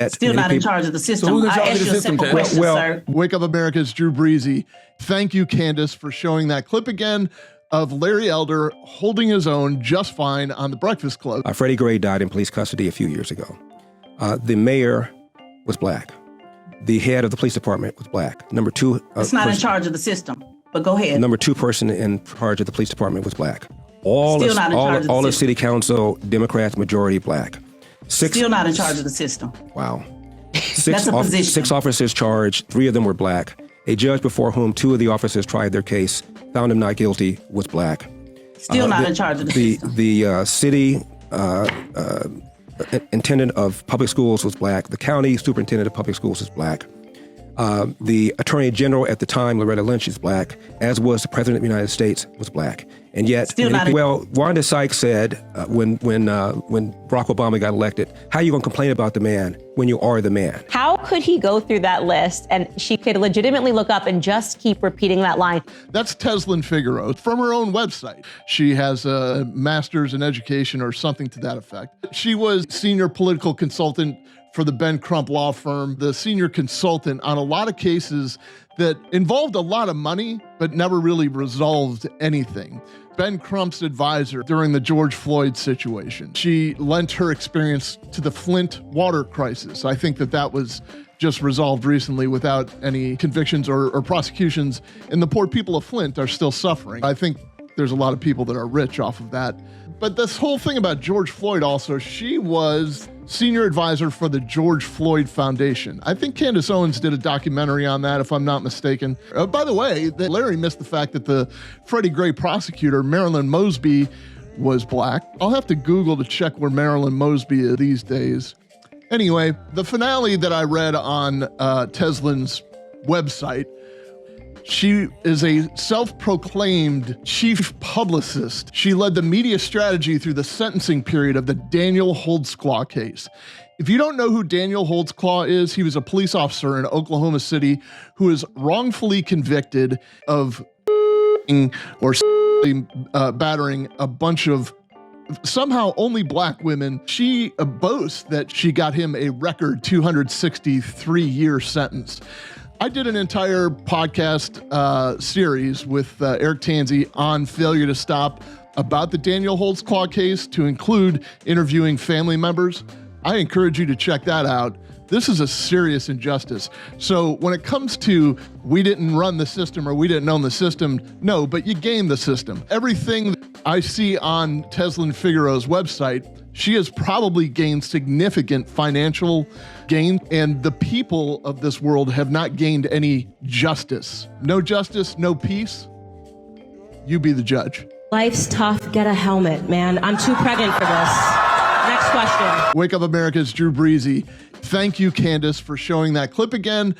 Still not in charge of the system. So who's in charge I of asked the you a system, simple Ted? question, Well, sir. Wake Up America's Drew Breezy. Thank you, Candace, for showing that clip again of Larry Elder holding his own just fine on The Breakfast Club. Freddie Gray died in police custody a few years ago. The mayor was black. The head of the police department was black. Number two, It's not in charge of the system, but go ahead. Number two person in charge of the police department was black. All Still not in charge of the all the system. city council, Democrats, majority black. Still not in charge of the system. Wow. That's a position. 6 officers charged, 3 of them were black. A judge before whom 2 of the officers tried their case, found him not guilty, was black. Still not in charge of the system. The city intendant of public schools was black. The county superintendent of public schools was black. The attorney general at the time, Loretta Lynch, is black, as was the president of the United States, was black. And yet, Wanda Sykes said when Barack Obama got elected, how are you going to complain about the man when you are the man? How could he go through that list and she could legitimately look up and just keep repeating that line? That's Tezlyn Figaro from her own website. She has a master's in education or something to that effect. She was senior political consultant for the Ben Crump law firm, the senior consultant on a lot of cases that involved a lot of money, but never really resolved anything. Ben Crump's advisor during the George Floyd situation. She lent her experience to the Flint water crisis. I think that was just resolved recently without any convictions or prosecutions, and the poor people of Flint are still suffering. I think there's a lot of people that are rich off of that. But this whole thing about George Floyd also, she was senior advisor for the George Floyd Foundation. I think Candace Owens did a documentary on that, if I'm not mistaken. By the way, Larry missed the fact that the Freddie Gray prosecutor, Marilyn Mosby, was black. I'll have to Google to check where Marilyn Mosby is these days. Anyway, the finale that I read on Tezlyn's website, she is a self-proclaimed chief publicist. She led the media strategy through the sentencing period of the Daniel Holtzclaw case. If you don't know who Daniel Holtzclaw is, he was a police officer in Oklahoma City who was wrongfully convicted of or battering a bunch of somehow only black women. She boasts that she got him a record 263-year sentence. I did an entire podcast series with Eric Tanzi on Failure to Stop about the Daniel Holtzclaw case, to include interviewing family members. I encourage you to check that out. This is a serious injustice. So when it comes to we didn't run the system or we didn't own the system, no, but you gamed the system. Everything I see on Tezlyn Figaro's website, she has probably gained significant financial gain, and the people of this world have not gained any justice. No justice, no peace. You be the judge. Life's tough. Get a helmet, man. I'm too pregnant for this. Next question. Wake Up America's Drew Breezy. Thank you, Candace, for showing that clip again.